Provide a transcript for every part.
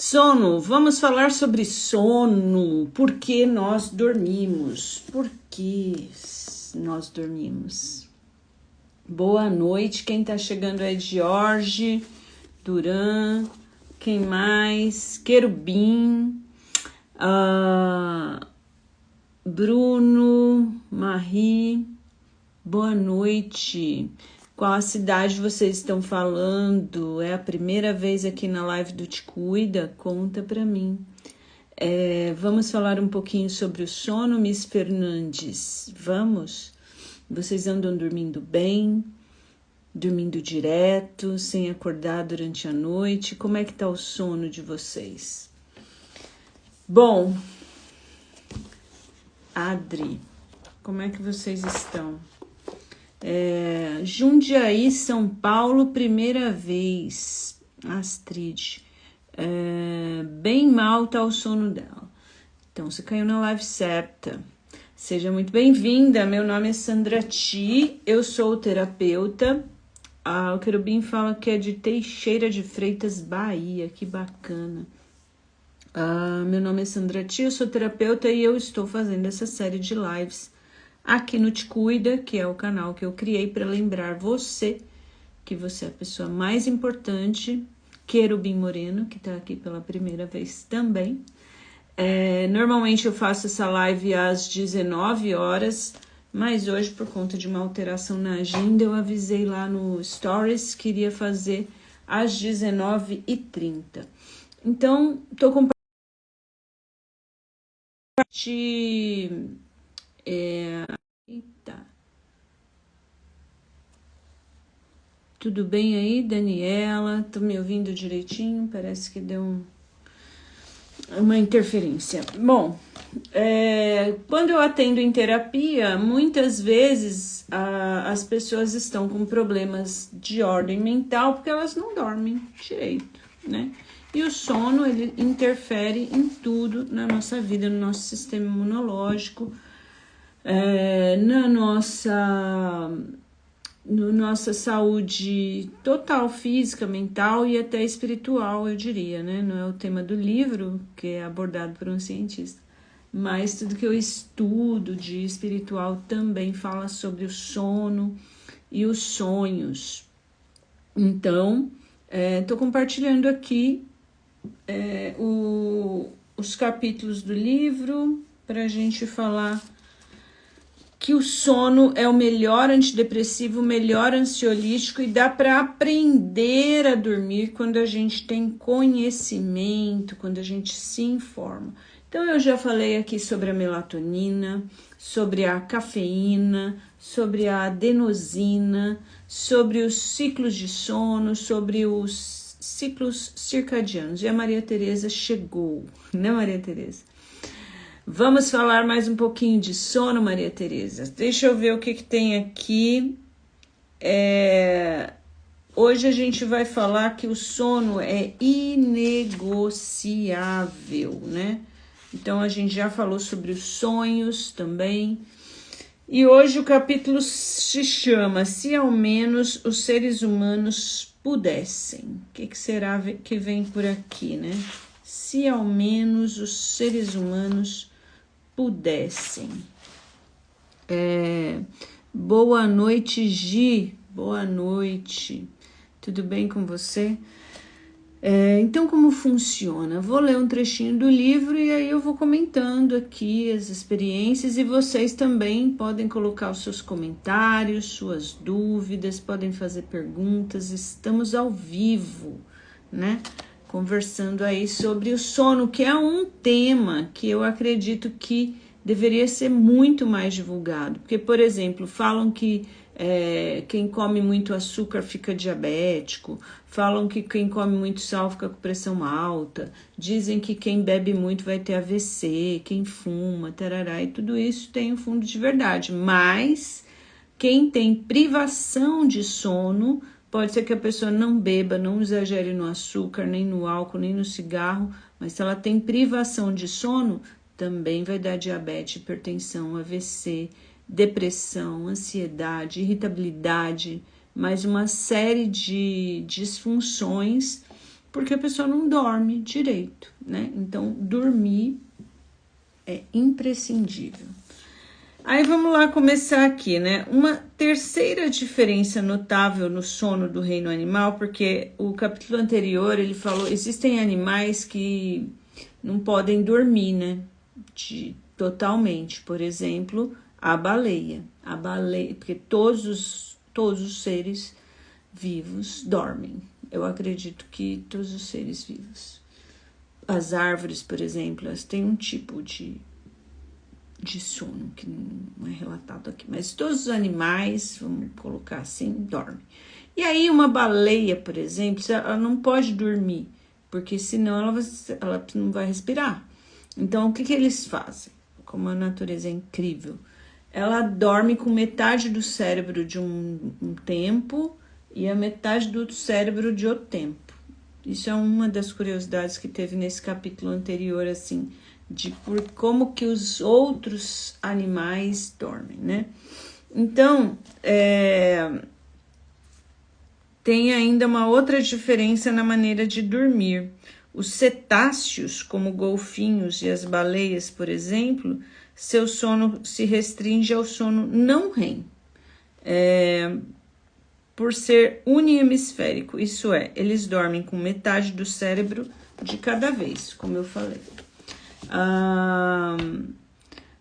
Sono, vamos falar sobre sono. Por que nós dormimos? Por que nós dormimos? Boa noite, quem tá chegando é Jorge, Duran, quem mais? Querubim, Bruno, Marie, boa noite. Qual a cidade vocês estão falando? É a primeira vez aqui na live do Te Cuida? Conta pra mim. Vamos falar um pouquinho sobre o sono, Miss Fernandes. Vamos? Vocês andam dormindo bem? Dormindo direto, sem acordar durante a noite? Como é que tá o sono de vocês? Bom, Adri, como é que vocês estão? Jundiaí, São Paulo, primeira vez. Astrid. Bem mal tá o sono dela. Então, você caiu na live certa. Seja muito bem-vinda. Meu nome é Sandra Ti, eu sou terapeuta. O Querubim fala que é de Teixeira de Freitas, Bahia. Que bacana. Meu nome é Sandra Ti, eu sou terapeuta e eu estou fazendo essa série de lives aqui no Te Cuida, que é o canal que eu criei para lembrar você que você é a pessoa mais importante. Querubim Moreno, que está aqui pela primeira vez também. Normalmente eu faço essa live às 19 horas, mas hoje, por conta de uma alteração na agenda, eu avisei lá no Stories que iria fazer às 19h30. Então, estou compartilhando. Eita. Tudo bem aí, Daniela? Tô me ouvindo direitinho? Parece que deu uma interferência. Bom, quando eu atendo em terapia, muitas vezes as pessoas estão com problemas de ordem mental porque elas não dormem direito, né? E o sono, ele interfere em tudo na nossa vida, no nosso sistema imunológico, na nossa saúde total, física, mental e até espiritual, eu diria, né? Não é o tema do livro, que é abordado por um cientista, mas tudo que eu estudo de espiritual também fala sobre o sono e os sonhos. Então, estou compartilhando aqui os capítulos do livro para a gente falar que o sono é o melhor antidepressivo, o melhor ansiolítico e dá para aprender a dormir quando a gente tem conhecimento, quando a gente se informa. Então eu já falei aqui sobre a melatonina, sobre a cafeína, sobre a adenosina, sobre os ciclos de sono, sobre os ciclos circadianos. E a Maria Tereza chegou, né, Maria Tereza? Vamos falar mais um pouquinho de sono, Maria Tereza. Deixa eu ver o que tem aqui. Hoje a gente vai falar que o sono é inegociável, né? Então a gente já falou sobre os sonhos também. E hoje o capítulo se chama Se ao menos os seres humanos pudessem. O que será que vem por aqui, né? Se ao menos os seres humanos pudessem. Boa noite, Gi. Boa noite. Tudo bem com você? Então, como funciona? Vou ler um trechinho do livro e aí eu vou comentando aqui as experiências e vocês também podem colocar os seus comentários, suas dúvidas, podem fazer perguntas. Estamos ao vivo, né? Conversando aí sobre o sono, que é um tema que eu acredito que deveria ser muito mais divulgado. Porque, por exemplo, falam que quem come muito açúcar fica diabético, falam que quem come muito sal fica com pressão alta, dizem que quem bebe muito vai ter AVC, quem fuma, tarará, e tudo isso tem um fundo de verdade. Mas quem tem privação de sono, pode ser que a pessoa não beba, não exagere no açúcar, nem no álcool, nem no cigarro, mas se ela tem privação de sono, também vai dar diabetes, hipertensão, AVC, depressão, ansiedade, irritabilidade, mais uma série de disfunções porque a pessoa não dorme direito, né? Então, dormir é imprescindível. Aí vamos lá começar aqui, né? Uma terceira diferença notável no sono do reino animal, porque o capítulo anterior ele falou, existem animais que não podem dormir, né? Totalmente. Por exemplo, a baleia. A baleia, porque todos os seres vivos dormem. Eu acredito que todos os seres vivos. As árvores, por exemplo, elas têm um tipo de sono que não é relatado aqui, mas todos os animais, vamos colocar assim, dormem. E aí uma baleia, por exemplo, ela não pode dormir, porque senão ela não vai respirar. Então o que eles fazem? Como a natureza é incrível, ela dorme com metade do cérebro de um tempo e a metade do cérebro de outro tempo. Isso é uma das curiosidades que teve nesse capítulo anterior, assim, de por como que os outros animais dormem, né? Então, tem ainda uma outra diferença na maneira de dormir. Os cetáceos, como golfinhos e as baleias, por exemplo, seu sono se restringe ao sono não REM, por ser uniemisférico, isso é, eles dormem com metade do cérebro de cada vez, como eu falei.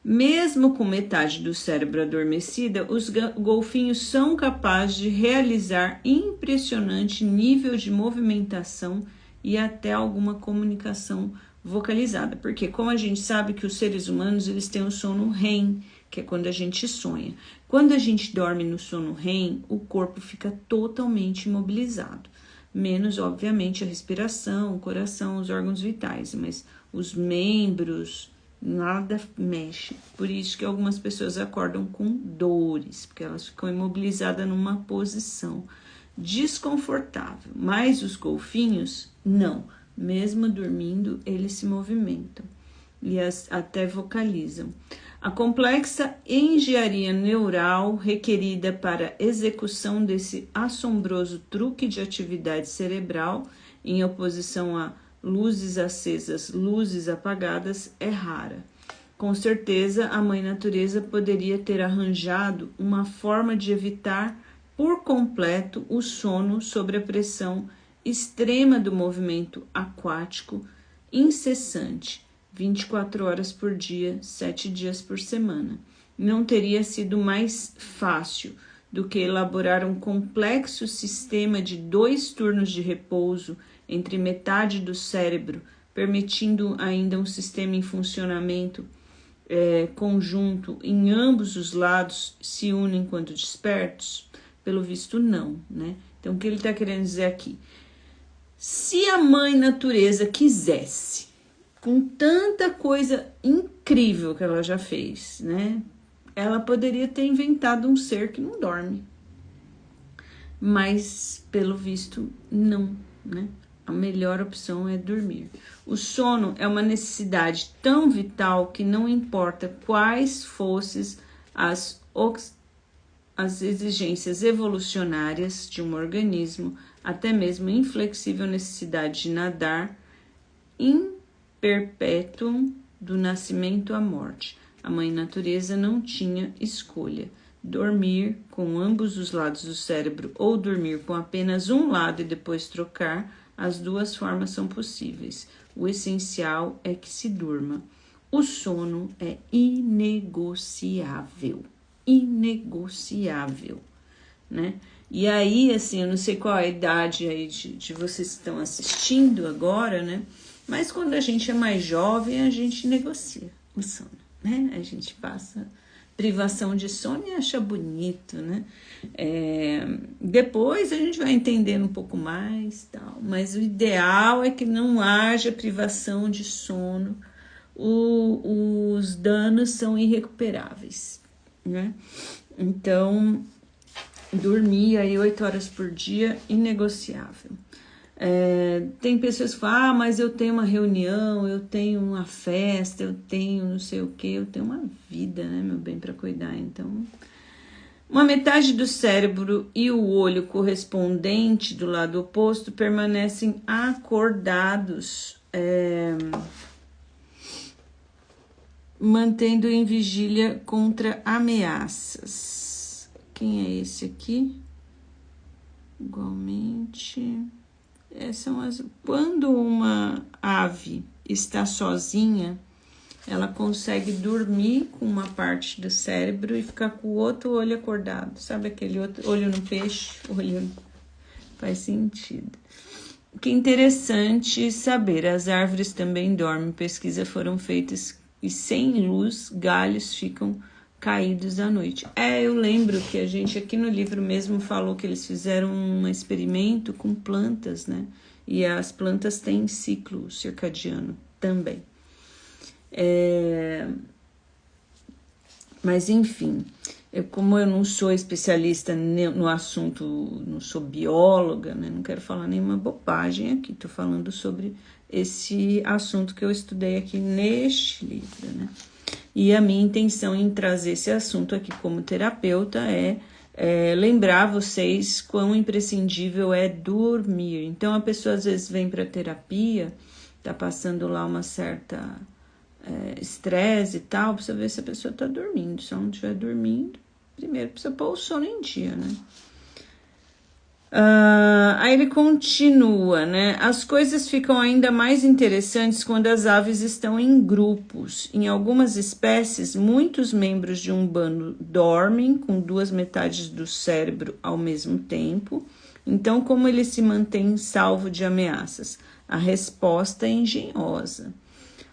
Mesmo com metade do cérebro adormecida, os golfinhos são capazes de realizar impressionante nível de movimentação e até alguma comunicação vocalizada. Porque como a gente sabe que os seres humanos eles têm o sono REM, que é quando a gente sonha. Quando a gente dorme no sono REM, o corpo fica totalmente imobilizado. Menos, obviamente, a respiração, o coração, os órgãos vitais, mas os membros, nada mexe. Por isso que algumas pessoas acordam com dores, porque elas ficam imobilizadas numa posição desconfortável. Mas os golfinhos, não. Mesmo dormindo, eles se movimentam e até vocalizam. A complexa engenharia neural requerida para a execução desse assombroso truque de atividade cerebral, em oposição a luzes acesas, luzes apagadas, é rara. Com certeza, a mãe natureza poderia ter arranjado uma forma de evitar por completo o sono sob a pressão extrema do movimento aquático incessante, 24 horas por dia, 7 dias por semana. Não teria sido mais fácil do que elaborar um complexo sistema de 2 turnos de repouso entre metade do cérebro, permitindo ainda um sistema em funcionamento conjunto em ambos os lados se unem enquanto despertos? Pelo visto, não, né? Então, o que ele está querendo dizer aqui? Se a mãe natureza quisesse, com tanta coisa incrível que ela já fez, né? Ela poderia ter inventado um ser que não dorme. Mas, pelo visto, não, né? A melhor opção é dormir. O sono é uma necessidade tão vital que não importa quais fossem as exigências evolucionárias de um organismo, até mesmo a inflexível necessidade de nadar in perpétuum do nascimento à morte. A mãe natureza não tinha escolha. Dormir com ambos os lados do cérebro ou dormir com apenas um lado e depois trocar, as duas formas são possíveis. O essencial é que se durma. O sono é inegociável. Inegociável, né? E aí, assim, eu não sei qual é a idade aí de vocês que estão assistindo agora, né? Mas quando a gente é mais jovem, a gente negocia o sono, né? A gente passa privação de sono e acha bonito, né? Depois a gente vai entendendo um pouco mais, tal. Mas o ideal é que não haja privação de sono. Os danos são irrecuperáveis, né? Então, dormir aí 8 horas por dia, inegociável. Tem pessoas que falam, mas eu tenho uma reunião, eu tenho uma festa, eu tenho não sei o que, eu tenho uma vida, né, meu bem, para cuidar. Então, Uma metade do cérebro e o olho correspondente do lado oposto permanecem acordados, mantendo em vigília contra ameaças. Quem é esse aqui? Igualmente, quando uma ave está sozinha, ela consegue dormir com uma parte do cérebro e ficar com o outro olho acordado. Sabe aquele outro olho no peixe? Faz sentido. Que interessante saber, as árvores também dormem. Pesquisas foram feitas e sem luz, galhos ficam caídos à noite. Eu lembro que a gente aqui no livro mesmo falou que eles fizeram um experimento com plantas, né? E as plantas têm ciclo circadiano também. Mas enfim, como eu não sou especialista no assunto, não sou bióloga, né? Não quero falar nenhuma bobagem aqui, tô falando sobre esse assunto que eu estudei aqui neste livro, né? E a minha intenção em trazer esse assunto aqui como terapeuta é lembrar vocês quão imprescindível é dormir. Então, a pessoa às vezes vem para terapia, tá passando lá uma certa estresse e tal, precisa ver se a pessoa tá dormindo. Se ela não estiver dormindo, primeiro precisa pôr o sono em dia, né? Aí ele continua, né? As coisas ficam ainda mais interessantes quando as aves estão em grupos. Em algumas espécies, muitos membros de um bando dormem com duas metades do cérebro ao mesmo tempo. Então, como ele se mantém salvo de ameaças? A resposta é engenhosa.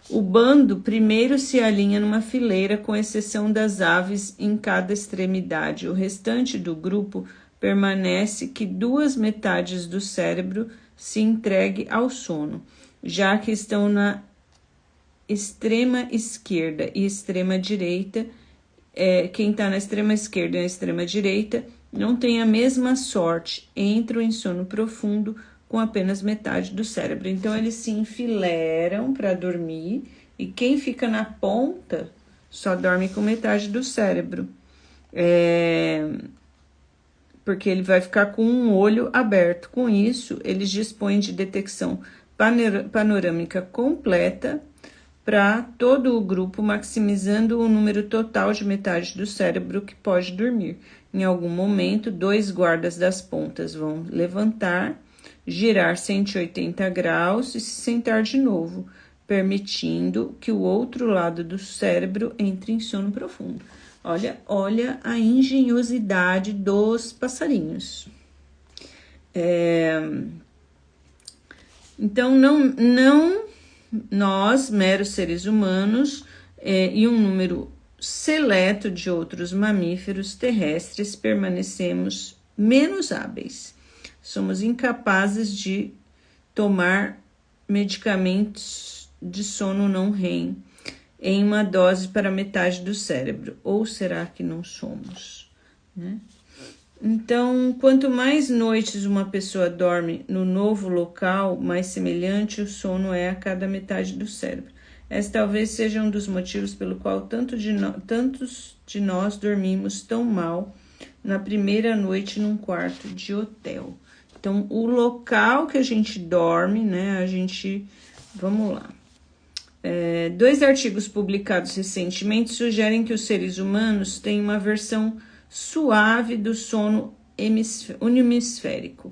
O bando primeiro se alinha numa fileira, com exceção das aves em cada extremidade. O restante do grupo permanece que duas metades do cérebro se entregue ao sono, já que estão na extrema esquerda e extrema direita. Quem está na extrema esquerda e na extrema direita não tem a mesma sorte, entram em sono profundo com apenas metade do cérebro. Então, eles se enfileiram para dormir e quem fica na ponta só dorme com metade do cérebro. Porque ele vai ficar com um olho aberto. Com isso, eles dispõem de detecção panorâmica completa para todo o grupo, maximizando o número total de metade do cérebro que pode dormir. Em algum momento, dois guardas das pontas vão levantar, girar 180 graus e se sentar de novo, permitindo que o outro lado do cérebro entre em sono profundo. Olha a engenhosidade dos passarinhos. Então, não nós, meros seres humanos, e um número seleto de outros mamíferos terrestres, permanecemos menos hábeis. Somos incapazes de tomar medicamentos de sono não REM em uma dose para metade do cérebro. Ou será que não somos, né? Então, quanto mais noites uma pessoa dorme no novo local, mais semelhante o sono é a cada metade do cérebro. Esse talvez seja um dos motivos pelo qual tantos de nós dormimos tão mal na primeira noite num quarto de hotel. Então, o local que a gente dorme, né, vamos lá. 2 artigos publicados recentemente sugerem que os seres humanos têm uma versão suave do sono unihemisférico.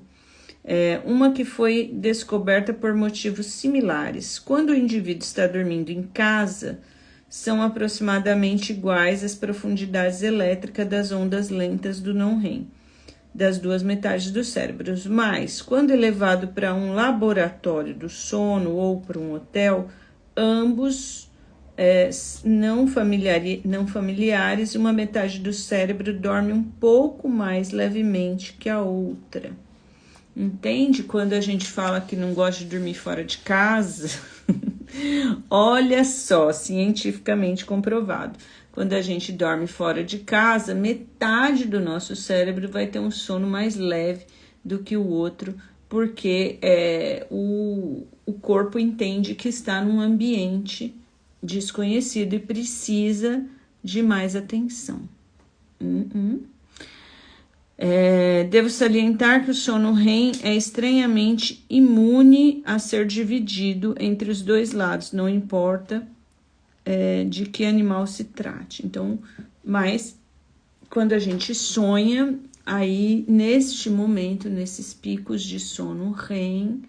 Uma que foi descoberta por motivos similares. Quando o indivíduo está dormindo em casa, são aproximadamente iguais as profundidades elétricas das ondas lentas do não REM, das duas metades dos cérebros. Mas, quando levado para um laboratório do sono ou para um hotel, ambos não familiares, uma metade do cérebro dorme um pouco mais levemente que a outra. Entende? Quando a gente fala que não gosta de dormir fora de casa, olha só, cientificamente comprovado. Quando a gente dorme fora de casa, metade do nosso cérebro vai ter um sono mais leve do que o outro, porque o corpo entende que está num ambiente desconhecido e precisa de mais atenção. Devo salientar que o sono REM é estranhamente imune a ser dividido entre os dois lados, não importa de que animal se trate. Então, mas quando a gente sonha, aí neste momento, nesses picos de sono REM,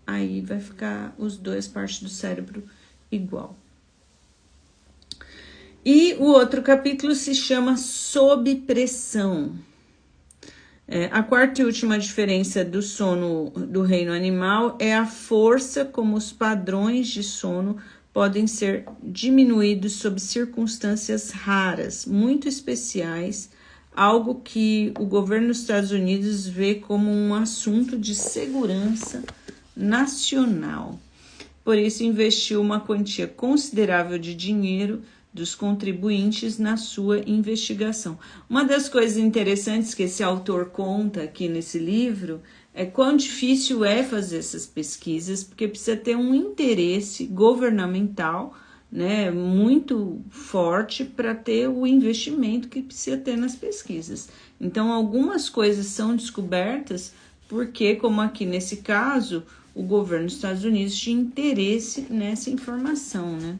aí vai ficar os dois partes do cérebro igual. E o outro capítulo se chama Sob Pressão. A quarta e última diferença do sono do reino animal é a força como os padrões de sono podem ser diminuídos sob circunstâncias raras, muito especiais, algo que o governo dos Estados Unidos vê como um assunto de segurança nacional. Por isso, investiu uma quantia considerável de dinheiro dos contribuintes na sua investigação. Uma das coisas interessantes que esse autor conta aqui nesse livro é quão difícil é fazer essas pesquisas, porque precisa ter um interesse governamental, né, muito forte para ter o investimento que precisa ter nas pesquisas. Então, algumas coisas são descobertas porque, como aqui nesse caso, o governo dos Estados Unidos tinha interesse nessa informação, né?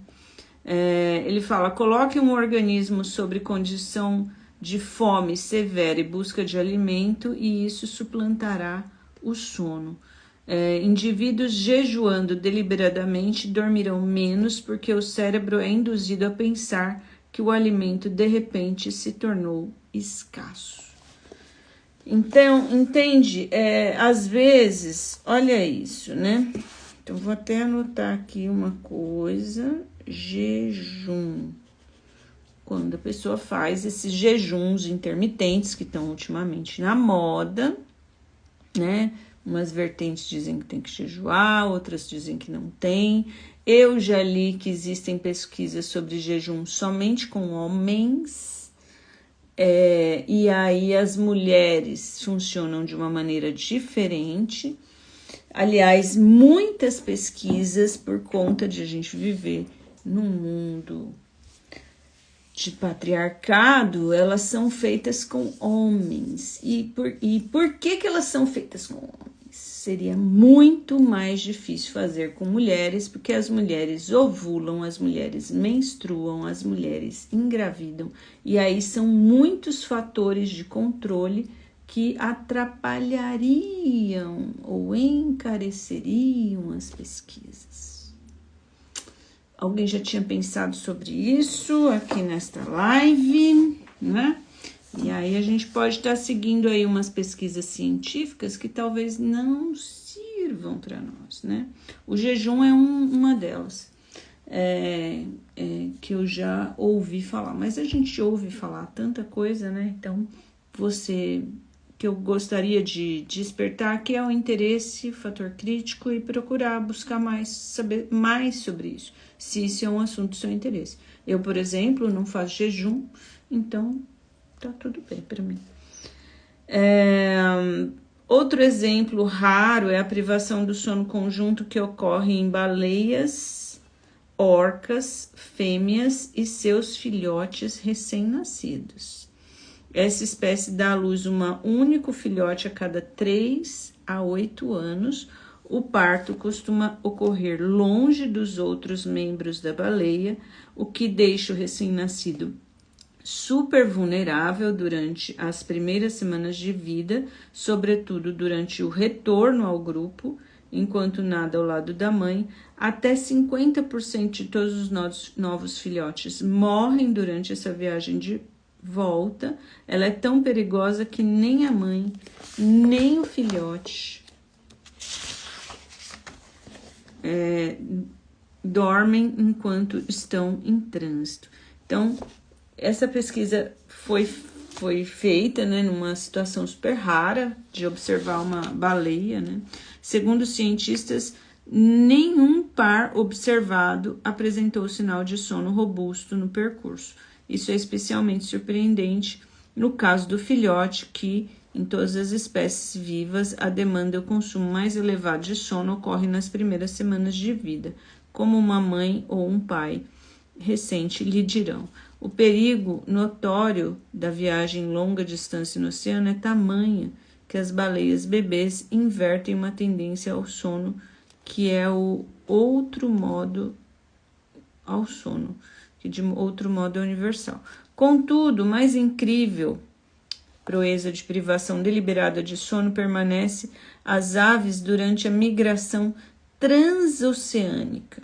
Ele fala, coloque um organismo sob condição de fome severa e busca de alimento e isso suplantará o sono. Indivíduos jejuando deliberadamente dormirão menos porque o cérebro é induzido a pensar que o alimento de repente se tornou escasso. Então, entende? Às vezes, olha isso, né? Então, vou até anotar aqui uma coisa, jejum. Quando a pessoa faz esses jejuns intermitentes que estão ultimamente na moda, né? Umas vertentes dizem que tem que jejuar, outras dizem que não tem. Eu já li que existem pesquisas sobre jejum somente com homens. E aí as mulheres funcionam de uma maneira diferente. Aliás, muitas pesquisas, por conta de a gente viver num mundo de patriarcado, elas são feitas com homens. E por que elas são feitas com homens? Seria muito mais difícil fazer com mulheres, porque as mulheres ovulam, as mulheres menstruam, as mulheres engravidam. E aí são muitos fatores de controle que atrapalhariam ou encareceriam as pesquisas. Alguém já tinha pensado sobre isso aqui nesta live, né? E aí a gente pode estar seguindo aí umas pesquisas científicas que talvez não sirvam para nós, né? O jejum é uma delas, que eu já ouvi falar. Mas a gente ouve falar tanta coisa, né? Então, que eu gostaria de despertar, que é o interesse, fator crítico, e procurar buscar saber mais sobre isso, se isso é um assunto do seu interesse. Eu, por exemplo, não faço jejum, então tá tudo bem para mim. Outro exemplo raro é a privação do sono conjunto que ocorre em baleias, orcas, fêmeas e seus filhotes recém-nascidos. Essa espécie dá à luz um único filhote a cada 3 a 8 anos. O parto costuma ocorrer longe dos outros membros da baleia, o que deixa o recém-nascido super vulnerável durante as primeiras semanas de vida, sobretudo durante o retorno ao grupo, enquanto nada ao lado da mãe. Até 50% de todos os novos filhotes morrem durante essa viagem de volta. Ela é tão perigosa que nem a mãe, nem o filhote dormem enquanto estão em trânsito. Então, essa pesquisa foi feita, né, numa situação super rara de observar uma baleia, né? Segundo os cientistas, nenhum par observado apresentou sinal de sono robusto no percurso. Isso é especialmente surpreendente no caso do filhote, que em todas as espécies vivas a demanda e o consumo mais elevado de sono ocorre nas primeiras semanas de vida, como uma mãe ou um pai recente lhe dirão. O perigo notório da viagem longa distância no oceano é tamanha que as baleias bebês invertem uma tendência ao sono, que é o outro modo ao sono, que de outro modo é universal. Contudo, mais incrível proeza de privação deliberada de sono permanece às aves durante a migração transoceânica.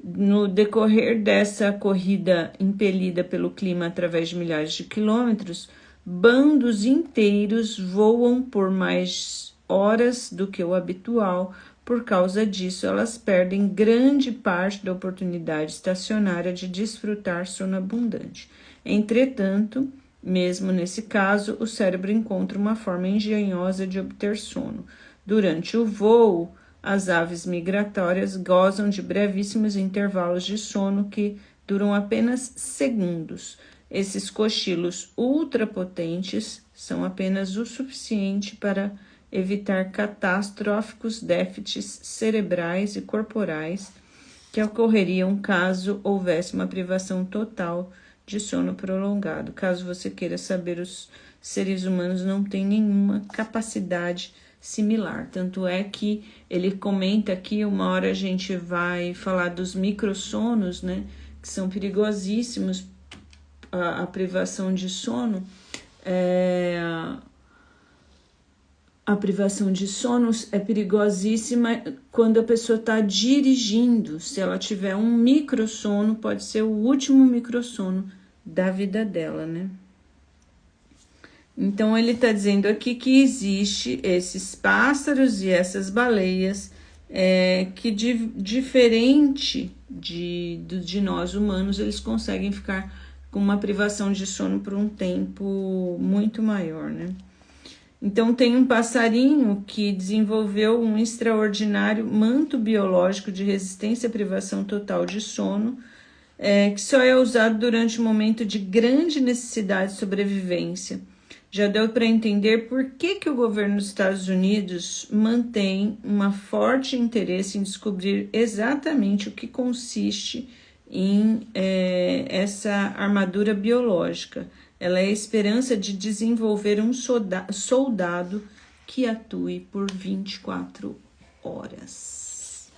No decorrer dessa corrida impelida pelo clima através de milhares de quilômetros, bandos inteiros voam por mais horas do que o habitual. Por causa disso, elas perdem grande parte da oportunidade estacionária de desfrutar sono abundante. Entretanto, mesmo nesse caso, o cérebro encontra uma forma engenhosa de obter sono. Durante o voo, as aves migratórias gozam de brevíssimos intervalos de sono que duram apenas segundos. Esses cochilos ultrapotentes são apenas o suficiente para evitar catastróficos déficits cerebrais e corporais que ocorreriam caso houvesse uma privação total de sono prolongado. Caso você queira saber, os seres humanos não têm nenhuma capacidade similar. Tanto é que ele comenta aqui, uma hora a gente vai falar dos microssonos, né, que são perigosíssimos, a privação de sono. A privação de sono é perigosíssima quando a pessoa está dirigindo. Se ela tiver um microssono, pode ser o último microssono da vida dela, né? Então, ele está dizendo aqui que existe esses pássaros e essas baleias que, diferente de nós humanos, eles conseguem ficar com uma privação de sono por um tempo muito maior, né? Então, tem um passarinho que desenvolveu um extraordinário manto biológico de resistência à privação total de sono, que só é usado durante um momento de grande necessidade de sobrevivência. Já deu para entender por que o governo dos Estados Unidos mantém um forte interesse em descobrir exatamente o que consiste em essa armadura biológica. Ela é a esperança de desenvolver um soldado que atue por 24 horas.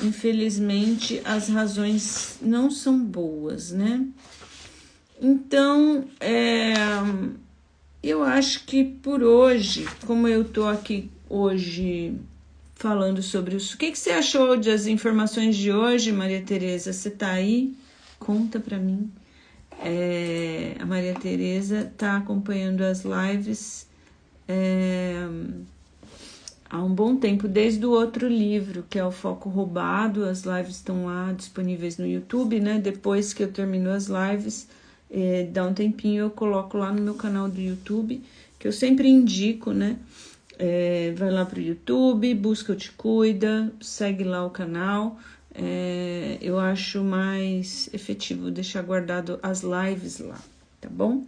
Infelizmente, as razões não são boas, né? Então, eu acho que por hoje, como eu tô aqui hoje falando sobre isso, o que você achou das informações de hoje, Maria Tereza? Você tá aí? Conta pra mim. A Maria Tereza tá acompanhando as lives há um bom tempo, desde o outro livro, que é o Foco Roubado. As lives estão lá disponíveis no YouTube, né? Depois que eu termino as lives, dá um tempinho, eu coloco lá no meu canal do YouTube, que eu sempre indico, né? Vai lá pro YouTube, busca o Te Cuida, segue lá o canal. Eu acho mais efetivo deixar guardado as lives lá, tá bom?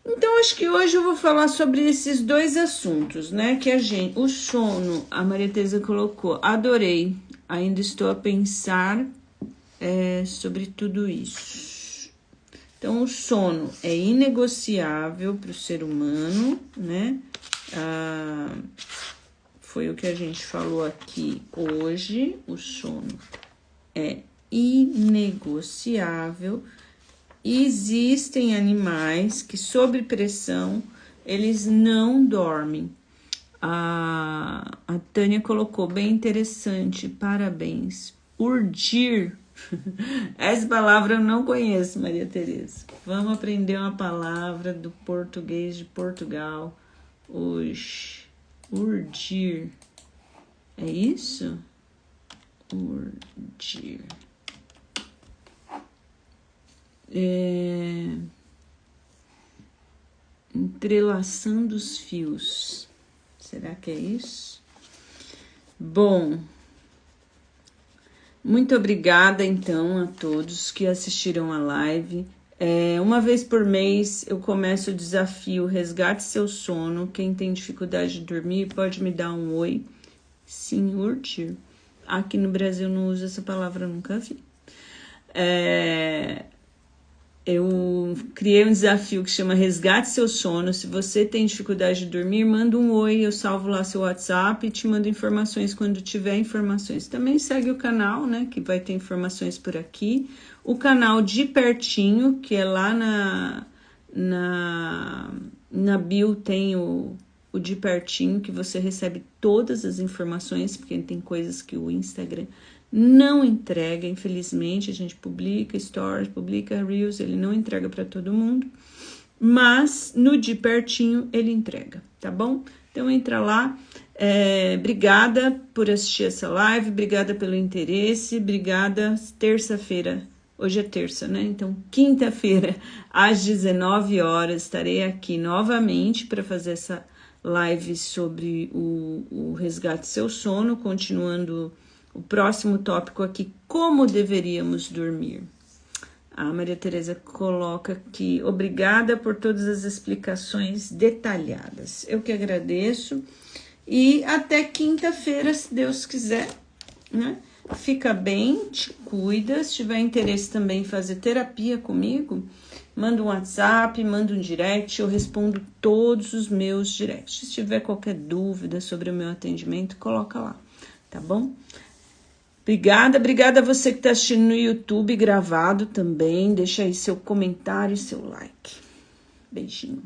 Então, acho que hoje eu vou falar sobre esses dois assuntos, né? Que o sono, a Maria Tereza colocou, adorei, ainda estou a pensar sobre tudo isso. Então, o sono é inegociável para o ser humano, né? Foi o que a gente falou aqui hoje. O sono é inegociável. Existem animais que, sob pressão, eles não dormem. A Tânia colocou, bem interessante, parabéns. Urdir. Essa palavra eu não conheço, Maria Tereza. Vamos aprender uma palavra do português de Portugal hoje. Urdir. É isso? Urdir. Entrelaçando os fios. Será que é isso? Bom, muito obrigada então a todos que assistiram a live. Uma vez por mês eu começo o desafio Resgate Seu Sono. Quem tem dificuldade de dormir pode me dar um oi. Sim, urdir. Aqui no Brasil não uso essa palavra, nunca vi. Eu criei um desafio que chama Resgate Seu Sono. Se você tem dificuldade de dormir, manda um oi, eu salvo lá seu WhatsApp e te mando informações quando tiver informações. Também segue o canal, né, que vai ter informações por aqui. O canal de pertinho, que é lá na bio, tem o de pertinho, que você recebe todas as informações, porque tem coisas que o Instagram não entrega, infelizmente. A gente publica stories, publica reels, ele não entrega para todo mundo, mas no de pertinho ele entrega, tá bom? Então entra lá. Obrigada por assistir essa live, obrigada pelo interesse, obrigada. Terça-feira, hoje é terça, né? Então quinta-feira às 19 horas estarei aqui novamente para fazer essa live sobre o resgate seu sono, continuando o próximo tópico aqui, como deveríamos dormir. A Maria Tereza coloca aqui, obrigada por todas as explicações detalhadas. Eu que agradeço. E até quinta-feira, se Deus quiser, né? Fica bem, te cuida. Se tiver interesse também em fazer terapia comigo, manda um WhatsApp, manda um direct, eu respondo todos os meus directs. Se tiver qualquer dúvida sobre o meu atendimento, coloca lá, tá bom? Obrigada a você que está assistindo no YouTube gravado também. Deixa aí seu comentário e seu like. Beijinho.